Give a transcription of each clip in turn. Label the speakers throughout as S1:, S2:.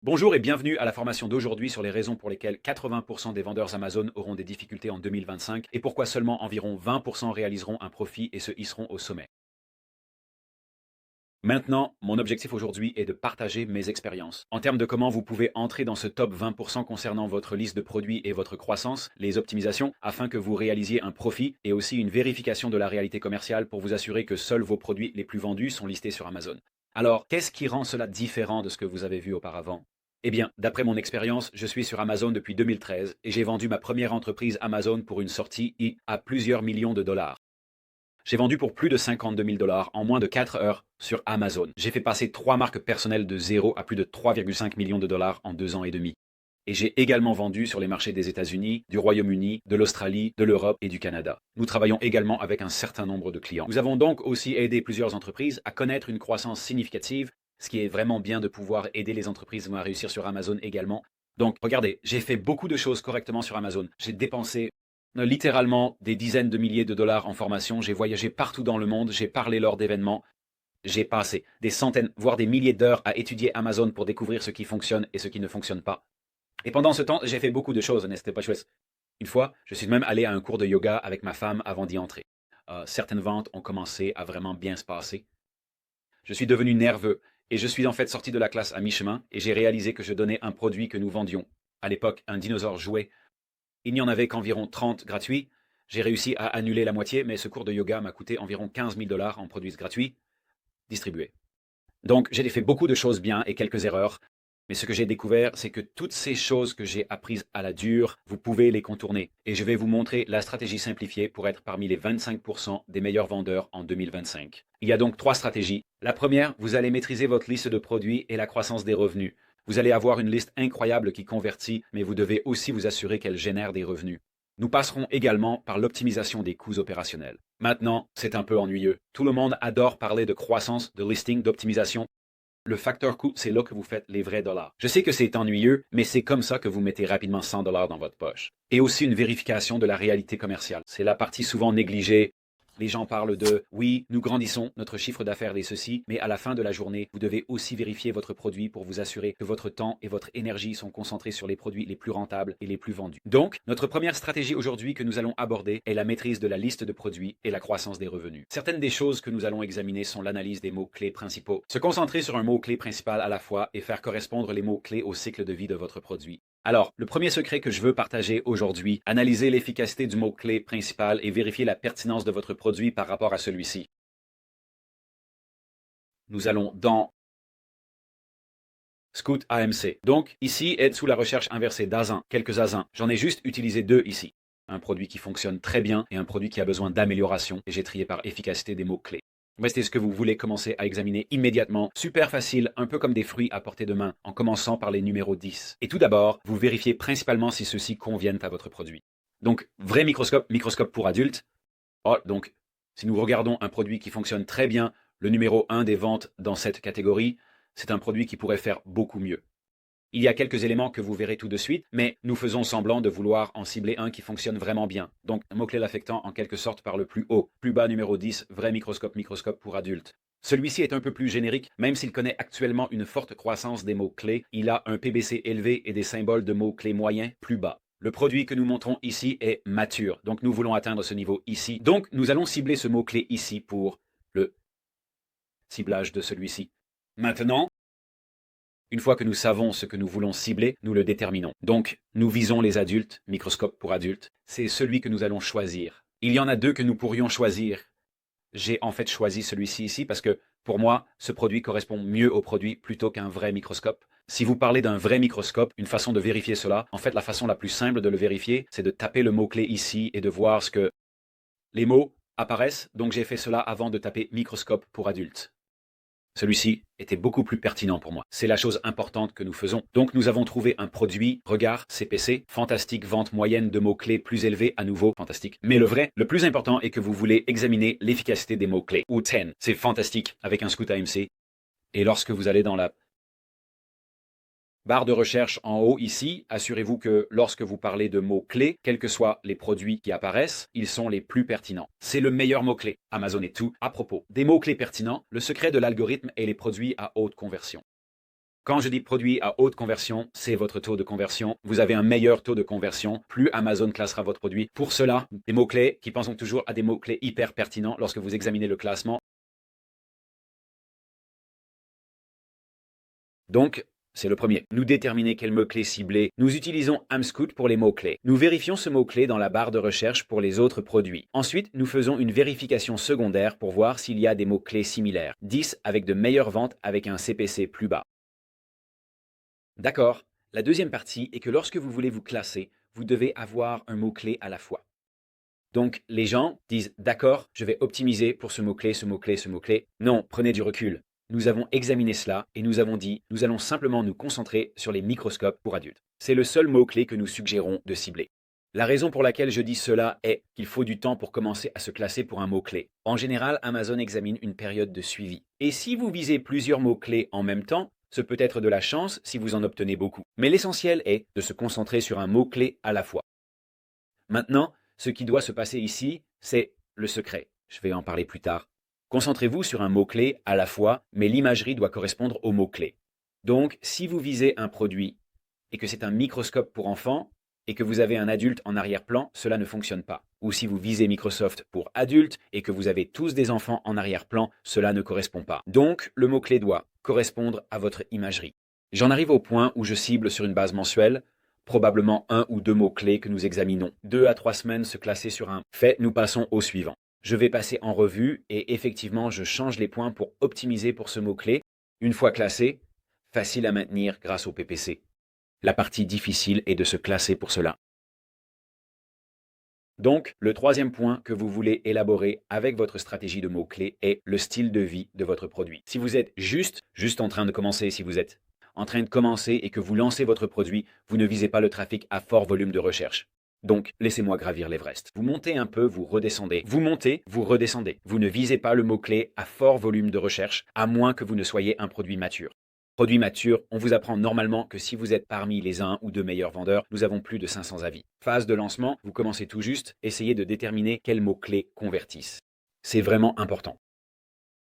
S1: Bonjour et bienvenue à la formation d'aujourd'hui sur les raisons pour lesquelles 80% des vendeurs Amazon auront des difficultés en 2025 et pourquoi seulement environ 20% réaliseront un profit et se hisseront au sommet. Maintenant, mon objectif aujourd'hui est de partager mes expériences. En termes de comment vous pouvez entrer dans ce top 20% concernant votre liste de produits et votre croissance, les optimisations, afin que vous réalisiez un profit et aussi une vérification de la réalité commerciale pour vous assurer que seuls vos produits les plus vendus sont listés sur Amazon. Alors, qu'est-ce qui rend cela différent de ce que vous avez vu auparavant? Eh bien, d'après mon expérience, je suis sur Amazon depuis 2013 et j'ai vendu ma première entreprise Amazon pour une sortie à plusieurs millions de dollars. J'ai vendu pour plus de 52 000 dollars en moins de 4 heures sur Amazon. J'ai fait passer 3 marques personnelles de 0 à plus de 3,5 millions de dollars en 2 ans et demi. Et j'ai également vendu sur les marchés des États-Unis, du Royaume-Uni, de l'Australie, de l'Europe et du Canada. Nous travaillons également avec un certain nombre de clients. Nous avons donc aussi aidé plusieurs entreprises à connaître une croissance significative, ce qui est vraiment bien de pouvoir aider les entreprises à réussir sur Amazon également. Donc, regardez, j'ai fait beaucoup de choses correctement sur Amazon. J'ai dépensé littéralement des dizaines de milliers de dollars en formation. J'ai voyagé partout dans le monde, j'ai parlé lors d'événements. J'ai passé des centaines, voire des milliers d'heures à étudier Amazon pour découvrir ce qui fonctionne et ce qui ne fonctionne pas. Et pendant ce temps, j'ai fait beaucoup de choses, n'est-ce pas chouette? Une fois, je suis même allé à un cours de yoga avec ma femme avant d'y entrer. Certaines ventes ont commencé à vraiment bien se passer. Je suis devenu nerveux et je suis en fait sorti de la classe à mi-chemin et j'ai réalisé que je donnais un produit que nous vendions. À l'époque, un dinosaure jouet. Il n'y en avait qu'environ 30 gratuits. J'ai réussi à annuler la moitié, mais ce cours de yoga m'a coûté environ 15 000 dollars en produits gratuits distribués. Donc, j'ai fait beaucoup de choses bien et quelques erreurs. Mais ce que j'ai découvert, c'est que toutes ces choses que j'ai apprises à la dure, vous pouvez les contourner. Et je vais vous montrer la stratégie simplifiée pour être parmi les 25% des meilleurs vendeurs en 2025. Il y a donc 3 stratégies. La première, vous allez maîtriser votre liste de produits et la croissance des revenus. Vous allez avoir une liste incroyable qui convertit, mais vous devez aussi vous assurer qu'elle génère des revenus. Nous passerons également par l'optimisation des coûts opérationnels. Maintenant, c'est un peu ennuyeux. Tout le monde adore parler de croissance, de listing, d'optimisation. Le facteur coût, c'est là que vous faites les vrais dollars. Je sais que c'est ennuyeux, mais c'est comme ça que vous mettez rapidement 100 dollars dans votre poche. Et aussi une vérification de la réalité commerciale. C'est la partie souvent négligée. Les gens parlent de oui, nous grandissons, notre chiffre d'affaires est ceci, mais à la fin de la journée, vous devez aussi vérifier votre produit pour vous assurer que votre temps et votre énergie sont concentrés sur les produits les plus rentables et les plus vendus. Donc, notre première stratégie aujourd'hui que nous allons aborder est la maîtrise de la liste de produits et la croissance des revenus. Certaines des choses que nous allons examiner sont l'analyse des mots-clés principaux. Se concentrer sur un mot-clé principal à la fois et faire correspondre les mots-clés au cycle de vie de votre produit. Alors, le premier secret que je veux partager aujourd'hui, analyser l'efficacité du mot-clé principal et vérifier la pertinence de votre produit par rapport à celui-ci. Nous allons dans Scout AMC. Donc, ici, aide sous la recherche inversée d'Azin, quelques Azins. J'en ai juste utilisé 2 ici. Un produit qui fonctionne très bien et un produit qui a besoin d'amélioration. Et j'ai trié par efficacité des mots-clés. C'est ce que vous voulez commencer à examiner immédiatement. Super facile, un peu comme des fruits à portée de main, en commençant par les numéros 10. Et tout d'abord, vous vérifiez principalement si ceux-ci conviennent à votre produit. Donc, vrai microscope, microscope pour adultes. Oh, donc, si nous regardons un produit qui fonctionne très bien, le numéro 1 des ventes dans cette catégorie, c'est un produit qui pourrait faire beaucoup mieux. Il y a quelques éléments que vous verrez tout de suite, mais nous faisons semblant de vouloir en cibler un qui fonctionne vraiment bien. Donc, un mot-clé l'affectant en quelque sorte par le plus haut. Plus bas, numéro 10, vrai microscope, microscope pour adultes. Celui-ci est un peu plus générique, même s'il connaît actuellement une forte croissance des mots-clés, il a un PBC élevé et des symboles de mots-clés moyens plus bas. Le produit que nous montrons ici est mature, donc nous voulons atteindre ce niveau ici. Donc, nous allons cibler ce mot-clé ici pour le ciblage de celui-ci. Maintenant, une fois que nous savons ce que nous voulons cibler, nous le déterminons. Donc, nous visons les adultes, microscope pour adultes. C'est celui que nous allons choisir. Il y en a 2 que nous pourrions choisir. J'ai en fait choisi celui-ci ici parce que, pour moi, ce produit correspond mieux au produit plutôt qu'un vrai microscope. Si vous parlez d'un vrai microscope, une façon de vérifier cela, en fait, la façon la plus simple de le vérifier, c'est de taper le mot-clé ici et de voir ce que les mots apparaissent. Donc, j'ai fait cela avant de taper microscope pour adultes. Celui-ci était beaucoup plus pertinent pour moi. C'est la chose importante que nous faisons. Donc nous avons trouvé un produit, regard, CPC, fantastique, vente moyenne de mots-clés plus élevée, à nouveau, fantastique. Mais le vrai, le plus important est que vous voulez examiner l'efficacité des mots-clés, ou 10. C'est fantastique avec un Scout AMC. Et lorsque vous allez dans la barre de recherche en haut ici, assurez-vous que lorsque vous parlez de mots-clés, quels que soient les produits qui apparaissent, ils sont les plus pertinents. C'est le meilleur mot-clé. Amazon est tout. À propos des mots-clés pertinents, le secret de l'algorithme est les produits à haute conversion. Quand je dis produit à haute conversion, c'est votre taux de conversion. Vous avez un meilleur taux de conversion, plus Amazon classera votre produit. Pour cela, des mots-clés qui pensent toujours à des mots-clés hyper pertinents lorsque vous examinez le classement. Donc, c'est le premier. Nous déterminer quel mot-clé cibler. Nous utilisons Amscout pour les mots-clés. Nous vérifions ce mot-clé dans la barre de recherche pour les autres produits. Ensuite, nous faisons une vérification secondaire pour voir s'il y a des mots-clés similaires. 10 avec de meilleures ventes avec un CPC plus bas. D'accord. La deuxième partie est que lorsque vous voulez vous classer, vous devez avoir un mot-clé à la fois. Donc, les gens disent « D'accord, je vais optimiser pour ce mot-clé, ce mot-clé, ce mot-clé ». Non, prenez du recul. Nous avons examiné cela et nous avons dit « Nous allons simplement nous concentrer sur les microscopes pour adultes ». C'est le seul mot-clé que nous suggérons de cibler. La raison pour laquelle je dis cela est qu'il faut du temps pour commencer à se classer pour un mot-clé. En général, Amazon examine une période de suivi. Et si vous visez plusieurs mots-clés en même temps, ce peut être de la chance si vous en obtenez beaucoup. Mais l'essentiel est de se concentrer sur un mot-clé à la fois. Maintenant, ce qui doit se passer ici, c'est le secret. Je vais en parler plus tard. Concentrez-vous sur un mot-clé à la fois, mais l'imagerie doit correspondre au mot-clé. Donc, si vous visez un produit et que c'est un microscope pour enfants et que vous avez un adulte en arrière-plan, cela ne fonctionne pas. Ou si vous visez Microsoft pour adultes et que vous avez tous des enfants en arrière-plan, cela ne correspond pas. Donc, le mot-clé doit correspondre à votre imagerie. J'en arrive au point où je cible sur une base mensuelle, probablement 1 ou 2 mots-clés que nous examinons. 2 à 3 semaines se classer sur un fait, nous passons au suivant. Je vais passer en revue et effectivement, je change les points pour optimiser pour ce mot-clé. Une fois classé, facile à maintenir grâce au PPC. La partie difficile est de se classer pour cela. Donc, le troisième point que vous voulez élaborer avec votre stratégie de mots-clés est le style de vie de votre produit. Si vous êtes juste en train de commencer, si vous êtes en train de commencer et que vous lancez votre produit, vous ne visez pas le trafic à fort volume de recherche. Donc, laissez-moi gravir l'Everest. Vous montez un peu, vous redescendez. Vous montez, vous redescendez. Vous ne visez pas le mot-clé à fort volume de recherche, à moins que vous ne soyez un produit mature. Produit mature, on vous apprend normalement que si vous êtes parmi les 1 ou 2 meilleurs vendeurs, nous avons plus de 500 avis. Phase de lancement, vous commencez tout juste, essayez de déterminer quels mots-clés convertissent. C'est vraiment important.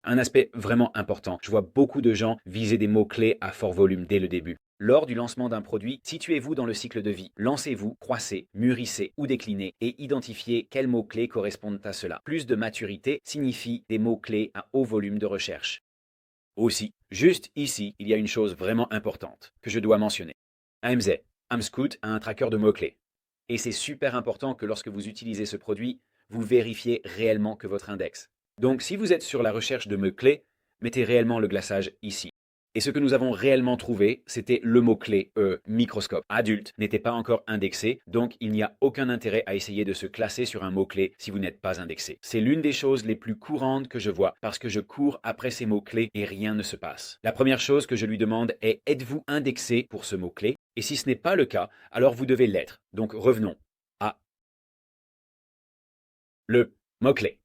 S1: Un aspect vraiment important, je vois beaucoup de gens viser des mots-clés à fort volume dès le début. Lors du lancement d'un produit, situez-vous dans le cycle de vie. Lancez-vous, croissez, mûrissez ou déclinez et identifiez quels mots-clés correspondent à cela. Plus de maturité signifie des mots-clés à haut volume de recherche. Aussi, juste ici, il y a une chose vraiment importante que je dois mentionner. AMZ, Amscout a un tracker de mots-clés. Et c'est super important que lorsque vous utilisez ce produit, vous vérifiez réellement que votre index. Donc si vous êtes sur la recherche de mots-clés, mettez réellement le glaçage ici. Et ce que nous avons réellement trouvé, c'était le mot-clé microscope. Adulte n'était pas encore indexé, donc il n'y a aucun intérêt à essayer de se classer sur un mot-clé si vous n'êtes pas indexé. C'est l'une des choses les plus courantes que je vois parce que je cours après ces mots-clés et rien ne se passe. La première chose que je lui demande est êtes-vous indexé pour ce mot-clé? Et si ce n'est pas le cas, alors vous devez l'être. Donc revenons à le mot-clé.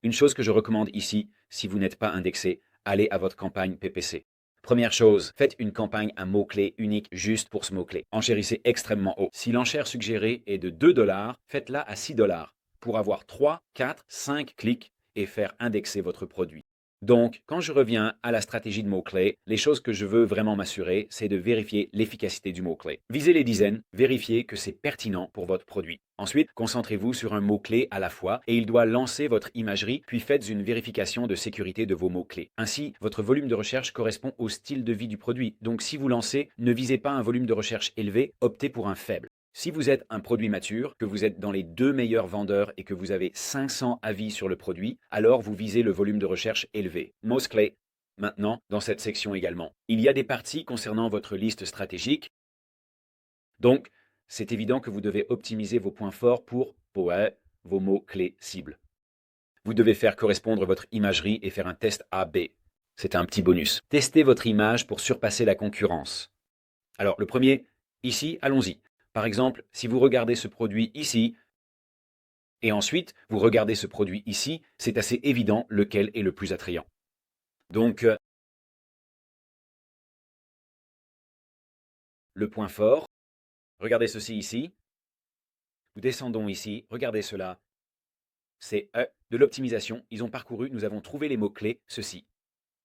S1: Une chose que je recommande ici, si vous n'êtes pas indexé, allez à votre campagne PPC. Première chose, faites une campagne à mots-clés unique juste pour ce mot-clé. Enchérissez extrêmement haut. Si l'enchère suggérée est de 2 $, faites-la à 6 $ pour avoir 3, 4, 5 clics et faire indexer votre produit. Donc, quand je reviens à la stratégie de mots-clés, les choses que je veux vraiment m'assurer, c'est de vérifier l'efficacité du mot-clé. Visez les dizaines, vérifiez que c'est pertinent pour votre produit. Ensuite, concentrez-vous sur un mot-clé à la fois et il doit lancer votre imagerie, puis faites une vérification de sécurité de vos mots-clés. Ainsi, votre volume de recherche correspond au style de vie du produit. Donc, si vous lancez, ne visez pas un volume de recherche élevé, optez pour un faible. Si vous êtes un produit mature, que vous êtes dans les 2 meilleurs vendeurs et que vous avez 500 avis sur le produit, alors vous visez le volume de recherche élevé. Mots-clés. Maintenant, dans cette section également, il y a des parties concernant votre liste stratégique. Donc, c'est évident que vous devez optimiser vos points forts pour vos mots-clés cibles. Vous devez faire correspondre votre imagerie et faire un test A/B. C'est un petit bonus. Testez votre image pour surpasser la concurrence. Alors, le premier, ici, allons-y. Par exemple, si vous regardez ce produit ici, et ensuite vous regardez ce produit ici, c'est assez évident lequel est le plus attrayant. Donc, le point fort, regardez ceci ici, nous descendons ici, regardez cela, c'est de l'optimisation. Ils ont parcouru, nous avons trouvé les mots-clés, ceci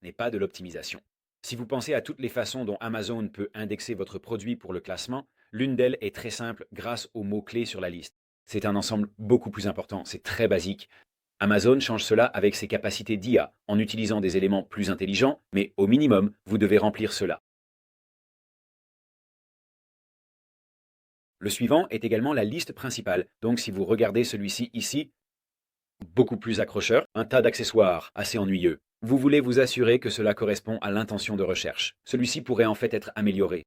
S1: n'est pas de l'optimisation. Si vous pensez à toutes les façons dont Amazon peut indexer votre produit pour le classement, l'une d'elles est très simple grâce aux mots-clés sur la liste. C'est un ensemble beaucoup plus important, c'est très basique. Amazon change cela avec ses capacités d'IA, en utilisant des éléments plus intelligents, mais au minimum, vous devez remplir cela. Le suivant est également la liste principale, donc si vous regardez celui-ci ici, beaucoup plus accrocheur, un tas d'accessoires assez ennuyeux. Vous voulez vous assurer que cela correspond à l'intention de recherche. Celui-ci pourrait en fait être amélioré.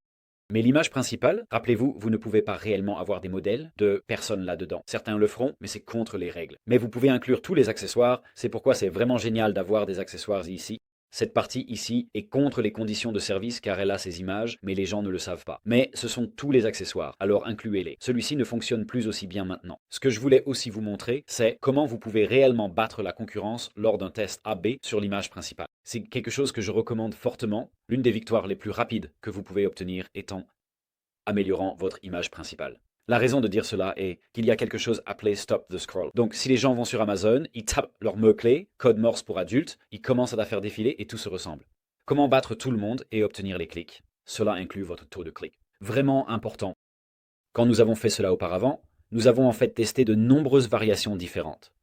S1: Mais l'image principale, rappelez-vous, vous ne pouvez pas réellement avoir des modèles de personnes là-dedans. Certains le feront, mais c'est contre les règles. Mais vous pouvez inclure tous les accessoires, c'est pourquoi c'est vraiment génial d'avoir des accessoires ici. Cette partie ici est contre les conditions de service car elle a ces images, mais les gens ne le savent pas. Mais ce sont tous les accessoires, alors incluez-les. Celui-ci ne fonctionne plus aussi bien maintenant. Ce que je voulais aussi vous montrer, c'est comment vous pouvez réellement battre la concurrence lors d'un test A/B sur l'image principale. C'est quelque chose que je recommande fortement, l'une des victoires les plus rapides que vous pouvez obtenir étant améliorant votre image principale. La raison de dire cela est qu'il y a quelque chose appelé Stop the Scroll. Donc si les gens vont sur Amazon, ils tapent leur mot-clé, code Morse pour adultes, ils commencent à la faire défiler et tout se ressemble. Comment battre tout le monde et obtenir les clics? Cela inclut votre taux de clic. Vraiment important. Quand nous avons fait cela auparavant, nous avons en fait testé de nombreuses variations différentes.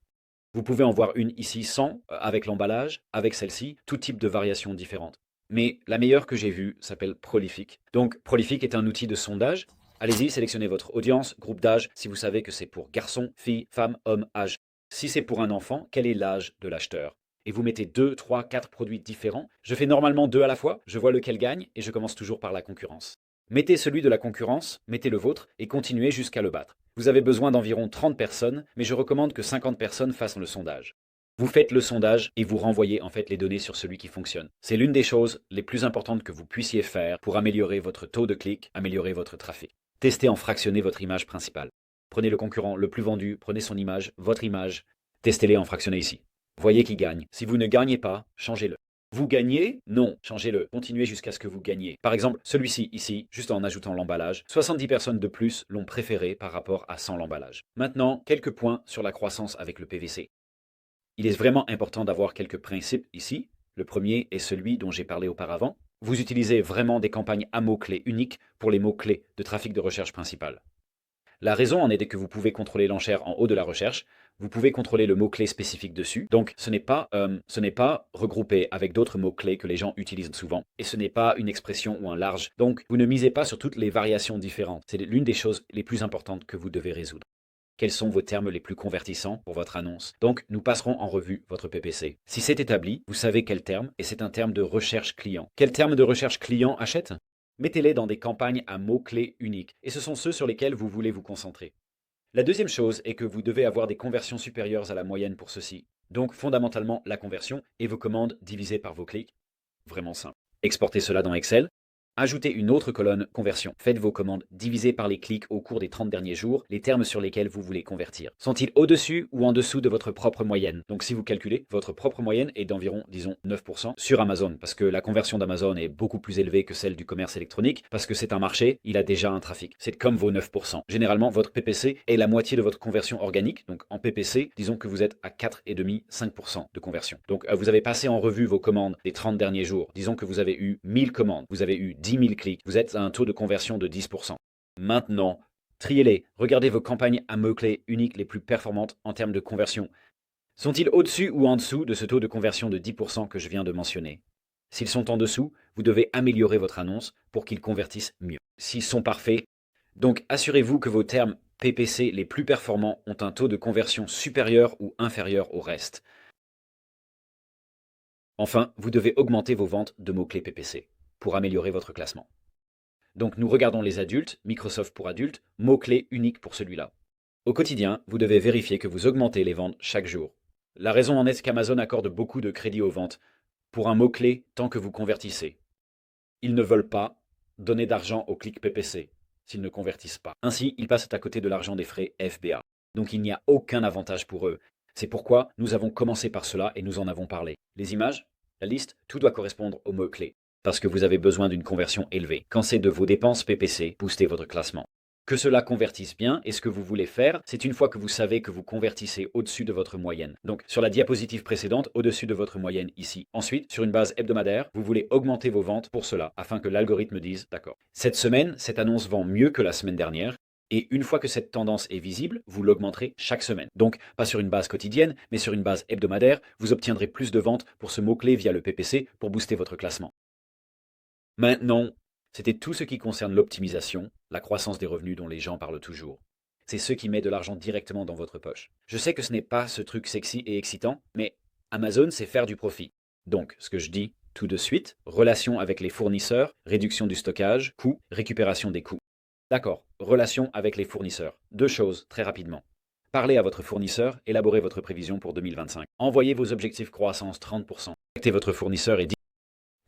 S1: Vous pouvez en voir une ici sans, avec l'emballage, avec celle-ci, tout type de variations différentes. Mais la meilleure que j'ai vue s'appelle Prolific. Donc Prolific est un outil de sondage. Allez-y, sélectionnez votre audience, groupe d'âge, si vous savez que c'est pour garçon, fille, femme, homme, âge. Si c'est pour un enfant, quel est l'âge de l'acheteur? Et vous mettez 2, 3, 4 produits différents. Je fais normalement 2 à la fois, je vois lequel gagne et je commence toujours par la concurrence. Mettez celui de la concurrence, mettez le vôtre et continuez jusqu'à le battre. Vous avez besoin d'environ 30 personnes, mais je recommande que 50 personnes fassent le sondage. Vous faites le sondage et vous renvoyez en fait les données sur celui qui fonctionne. C'est l'une des choses les plus importantes que vous puissiez faire pour améliorer votre taux de clic, améliorer votre trafic. Testez en fractionner votre image principale. Prenez le concurrent le plus vendu, prenez son image, votre image, testez-les en fractionné ici. Voyez qui gagne. Si vous ne gagnez pas, changez-le. Vous gagnez? Non, changez-le. Continuez jusqu'à ce que vous gagniez. Par exemple, celui-ci, ici, juste en ajoutant l'emballage, 70 personnes de plus l'ont préféré par rapport à sans l'emballage. Maintenant, quelques points sur la croissance avec le PVC. Il est vraiment important d'avoir quelques principes ici. Le premier est celui dont j'ai parlé auparavant. Vous utilisez vraiment des campagnes à mots-clés uniques pour les mots-clés de trafic de recherche principal. La raison en est que vous pouvez contrôler l'enchère en haut de la recherche, vous pouvez contrôler le mot-clé spécifique dessus. Donc ce n'est pas regroupé avec d'autres mots-clés que les gens utilisent souvent. Et ce n'est pas une expression ou un large. Donc vous ne misez pas sur toutes les variations différentes. C'est l'une des choses les plus importantes que vous devez résoudre. Quels sont vos termes les plus convertissants pour votre annonce? Donc, nous passerons en revue votre PPC. Si c'est établi, vous savez quel terme, et c'est un terme de recherche client. Quel terme de recherche client achète? Mettez-les dans des campagnes à mots-clés uniques, et ce sont ceux sur lesquels vous voulez vous concentrer. La deuxième chose est que vous devez avoir des conversions supérieures à la moyenne pour ceci. Donc, fondamentalement, la conversion et vos commandes divisées par vos clics. Vraiment simple. Exportez cela dans Excel. Ajoutez une autre colonne conversion. Faites vos commandes divisées par les clics au cours des 30 derniers jours, les termes sur lesquels vous voulez convertir. Sont-ils au-dessus ou en dessous de votre propre moyenne? Donc si vous calculez, votre propre moyenne est d'environ, disons, 9% sur Amazon, parce que la conversion d'Amazon est beaucoup plus élevée que celle du commerce électronique, parce que c'est un marché, il a déjà un trafic. C'est comme vos 9%. Généralement, votre PPC est la moitié de votre conversion organique, donc en PPC, disons que vous êtes à 4,5-5% de conversion. Donc vous avez passé en revue vos commandes des 30 derniers jours. Disons que vous avez eu 1000 commandes, vous avez eu 10 000 clics, vous êtes à un taux de conversion de 10%. Maintenant, triez-les, regardez vos campagnes à mots-clés uniques les plus performantes en termes de conversion. Sont-ils au-dessus ou en dessous de ce taux de conversion de 10% que je viens de mentionner? S'ils sont en dessous, vous devez améliorer votre annonce pour qu'ils convertissent mieux. S'ils sont parfaits, donc assurez-vous que vos termes PPC les plus performants ont un taux de conversion supérieur ou inférieur au reste. Enfin, vous devez augmenter vos ventes de mots-clés PPC pour améliorer votre classement. Donc nous regardons les adultes, Microsoft pour adultes, mots-clés uniques pour celui-là. Au quotidien, vous devez vérifier que vous augmentez les ventes chaque jour. La raison en est qu'Amazon accorde beaucoup de crédits aux ventes pour un mot-clé tant que vous convertissez. Ils ne veulent pas donner d'argent aux clics PPC s'ils ne convertissent pas. Ainsi, ils passent à côté de l'argent des frais FBA. Donc il n'y a aucun avantage pour eux. C'est pourquoi nous avons commencé par cela et nous en avons parlé. Les images, la liste, tout doit correspondre aux mots-clés. Parce que vous avez besoin d'une conversion élevée. Quand c'est de vos dépenses PPC, boostez votre classement. Que cela convertisse bien, et ce que vous voulez faire, c'est une fois que vous savez que vous convertissez au-dessus de votre moyenne. Donc sur la diapositive précédente, au-dessus de votre moyenne ici. Ensuite, sur une base hebdomadaire, vous voulez augmenter vos ventes pour cela, afin que l'algorithme dise d'accord. Cette semaine, cette annonce vend mieux que la semaine dernière. Et une fois que cette tendance est visible, vous l'augmenterez chaque semaine. Donc, pas sur une base quotidienne, mais sur une base hebdomadaire, vous obtiendrez plus de ventes pour ce mot-clé via le PPC pour booster votre classement. Maintenant, c'était tout ce qui concerne l'optimisation, la croissance des revenus dont les gens parlent toujours. C'est ce qui met de l'argent directement dans votre poche. Je sais que ce n'est pas ce truc sexy et excitant, mais Amazon, c'est faire du profit. Donc, ce que je dis tout de suite, relation avec les fournisseurs, réduction du stockage, coût, récupération des coûts. D'accord, relation avec les fournisseurs. Deux choses, très rapidement. Parlez à votre fournisseur, élaborez votre prévision pour 2025. Envoyez vos objectifs croissance 30%. Contactez votre fournisseur et dites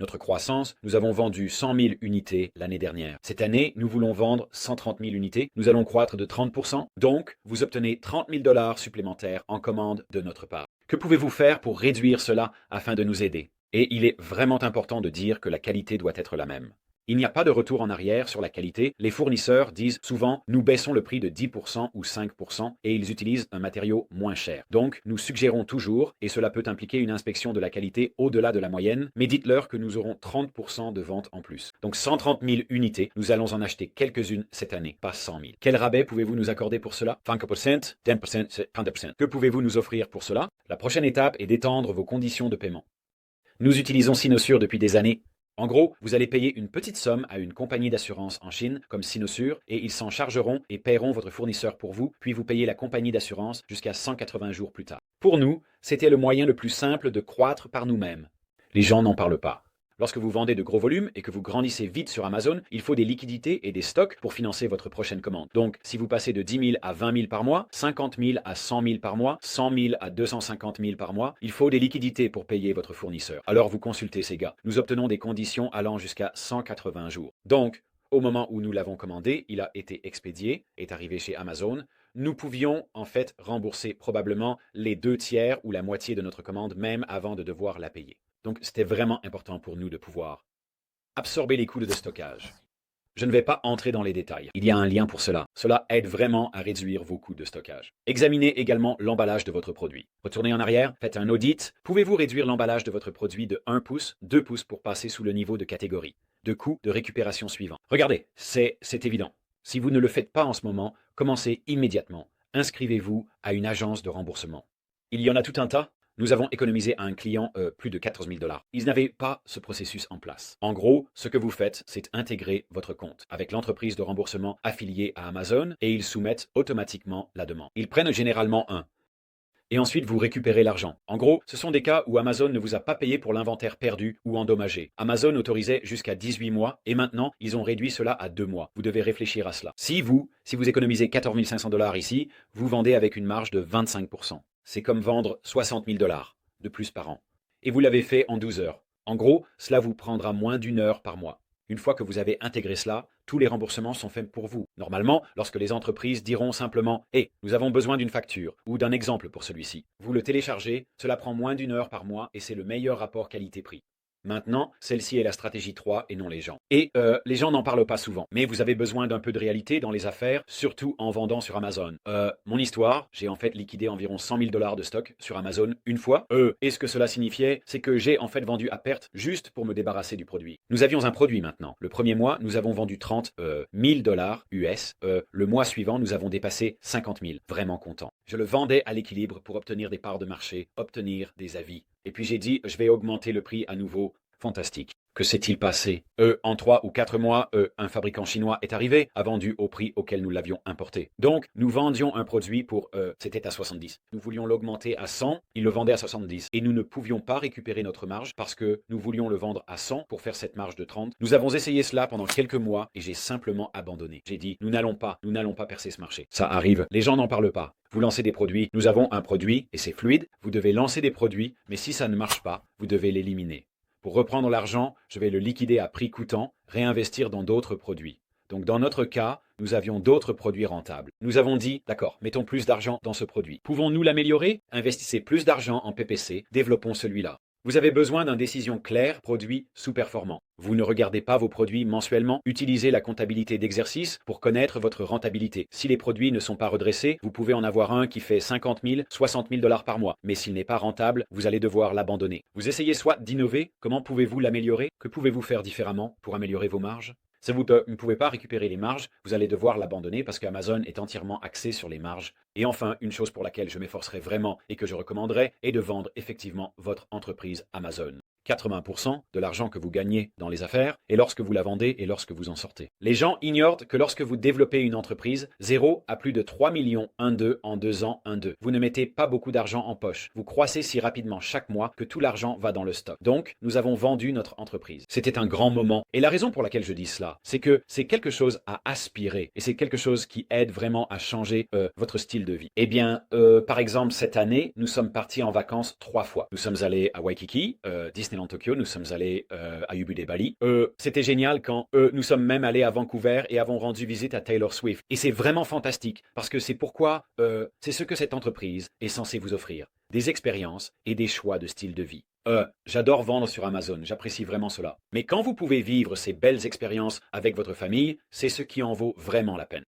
S1: notre croissance, nous avons vendu 100 000 unités l'année dernière. Cette année, nous voulons vendre 130 000 unités. Nous allons croître de 30%. Donc, vous obtenez 30 000 $ supplémentaires en commande de notre part. Que pouvez-vous faire pour réduire cela afin de nous aider? Et il est vraiment important de dire que la qualité doit être la même. Il n'y a pas de retour en arrière sur la qualité. Les fournisseurs disent souvent « nous baissons le prix de 10% ou 5% » et ils utilisent un matériau moins cher. Donc, nous suggérons toujours, et cela peut impliquer une inspection de la qualité au-delà de la moyenne, mais dites-leur que nous aurons 30% de ventes en plus. Donc 130 000 unités, nous allons en acheter quelques-unes cette année, pas 100 000. Quel rabais pouvez-vous nous accorder pour cela? 5%, 10%, 30%. Que pouvez-vous nous offrir pour cela? La prochaine étape est d'étendre vos conditions de paiement. Nous utilisons Cynosure depuis des années. En gros, vous allez payer une petite somme à une compagnie d'assurance en Chine, comme Cynosure, et ils s'en chargeront et paieront votre fournisseur pour vous, puis vous payez la compagnie d'assurance jusqu'à 180 jours plus tard. Pour nous, c'était le moyen le plus simple de croître par nous-mêmes. Les gens n'en parlent pas. Lorsque vous vendez de gros volumes et que vous grandissez vite sur Amazon, il faut des liquidités et des stocks pour financer votre prochaine commande. Donc, si vous passez de 10 000 à 20 000 par mois, 50 000 à 100 000 par mois, 100 000 à 250 000 par mois, il faut des liquidités pour payer votre fournisseur. Alors vous consultez ces gars. Nous obtenons des conditions allant jusqu'à 180 jours. Donc, au moment où nous l'avons commandé, il a été expédié, est arrivé chez Amazon. Nous pouvions en fait rembourser probablement les 2/3 ou la moitié de notre commande même avant de devoir la payer. Donc, c'était vraiment important pour nous de pouvoir absorber les coûts de stockage. Je ne vais pas entrer dans les détails. Il y a un lien pour cela. Cela aide vraiment à réduire vos coûts de stockage. Examinez également l'emballage de votre produit. Retournez en arrière, faites un audit. Pouvez-vous réduire l'emballage de votre produit de 1 pouce, 2 pouces pour passer sous le niveau de catégorie, de coût de récupération suivant? Regardez, c'est évident. Si vous ne le faites pas en ce moment, commencez immédiatement. Inscrivez-vous à une agence de remboursement. Il y en a tout un tas. Nous avons économisé à un client plus de 14 000 $. Ils n'avaient pas ce processus en place. En gros, ce que vous faites, c'est intégrer votre compte avec l'entreprise de remboursement affiliée à Amazon et ils soumettent automatiquement la demande. Ils prennent généralement un. Et ensuite, vous récupérez l'argent. En gros, ce sont des cas où Amazon ne vous a pas payé pour l'inventaire perdu ou endommagé. Amazon autorisait jusqu'à 18 mois et maintenant, ils ont réduit cela à 2 mois. Vous devez réfléchir à cela. Si vous économisez 14 500 $ ici, vous vendez avec une marge de 25%. C'est comme vendre 60 000 $ de plus par an. Et vous l'avez fait en 12 heures. En gros, cela vous prendra moins d'1 heure par mois. Une fois que vous avez intégré cela, tous les remboursements sont faits pour vous. Normalement, lorsque les entreprises diront simplement « Hey, nous avons besoin d'une facture » ou d'un exemple pour celui-ci, vous le téléchargez, cela prend moins d'1 heure par mois et c'est le meilleur rapport qualité-prix. Maintenant, celle-ci est la stratégie 3 et non les gens. Et les gens n'en parlent pas souvent, mais vous avez besoin d'un peu de réalité dans les affaires, surtout en vendant sur Amazon. Mon histoire, j'ai en fait liquidé environ 100 000 $ de stock sur Amazon une fois. Et ce que cela signifiait, c'est que j'ai en fait vendu à perte juste pour me débarrasser du produit. Nous avions un produit maintenant. Le premier mois, nous avons vendu 30 000 $ US. Le mois suivant, nous avons dépassé 50 000. Vraiment content. Je le vendais à l'équilibre pour obtenir des parts de marché, obtenir des avis. Et puis j'ai dit, je vais augmenter le prix à nouveau. Fantastique. Que s'est-il passé? En 3 ou 4 mois, un fabricant chinois est arrivé, a vendu au prix auquel nous l'avions importé. Donc, nous vendions un produit pour, c'était à 70. Nous voulions l'augmenter à 100, il le vendait à 70. Et nous ne pouvions pas récupérer notre marge parce que nous voulions le vendre à 100 pour faire cette marge de 30. Nous avons essayé cela pendant quelques mois et j'ai simplement abandonné. J'ai dit, nous n'allons pas percer ce marché. Ça arrive, les gens n'en parlent pas. Vous lancez des produits, nous avons un produit et c'est fluide. Vous devez lancer des produits, mais si ça ne marche pas, vous devez l'éliminer. Pour reprendre l'argent, je vais le liquider à prix coûtant, réinvestir dans d'autres produits. Donc dans notre cas, nous avions d'autres produits rentables. Nous avons dit, d'accord, mettons plus d'argent dans ce produit. Pouvons-nous l'améliorer? Investissez plus d'argent en PPC, développons celui-là. Vous avez besoin d'une décision claire, produit sous-performant. Vous ne regardez pas vos produits mensuellement, utilisez la comptabilité d'exercice pour connaître votre rentabilité. Si les produits ne sont pas redressés, vous pouvez en avoir un qui fait 50 000, 60 000 dollars par mois. Mais s'il n'est pas rentable, vous allez devoir l'abandonner. Vous essayez soit d'innover, comment pouvez-vous l'améliorer? Que pouvez-vous faire différemment pour améliorer vos marges? Si vous ne pouvez pas récupérer les marges, vous allez devoir l'abandonner parce qu'Amazon est entièrement axé sur les marges. Et enfin, une chose pour laquelle je m'efforcerai vraiment et que je recommanderais est de vendre effectivement votre entreprise Amazon. 80% de l'argent que vous gagnez dans les affaires est lorsque vous la vendez et lorsque vous en sortez. Les gens ignorent que lorsque vous développez une entreprise, 0 à plus de 3 millions 1,2 en 2 ans 1,2. Vous ne mettez pas beaucoup d'argent en poche. Vous croissez si rapidement chaque mois que tout l'argent va dans le stock. Donc, nous avons vendu notre entreprise. C'était un grand moment. Et la raison pour laquelle je dis cela, c'est que c'est quelque chose à aspirer et c'est quelque chose qui aide vraiment à changer votre style de vie. Eh bien, par exemple, cette année, nous sommes partis en vacances 3 fois. Nous sommes allés à Waikiki, Disneyland Tokyo, nous sommes allés à Ubud et Bali. C'était génial quand nous sommes même allés à Vancouver et avons rendu visite à Taylor Swift. Et c'est vraiment fantastique parce que c'est pourquoi c'est ce que cette entreprise est censée vous offrir. Des expériences et des choix de style de vie. J'adore vendre sur Amazon, j'apprécie vraiment cela. Mais quand vous pouvez vivre ces belles expériences avec votre famille, c'est ce qui en vaut vraiment la peine.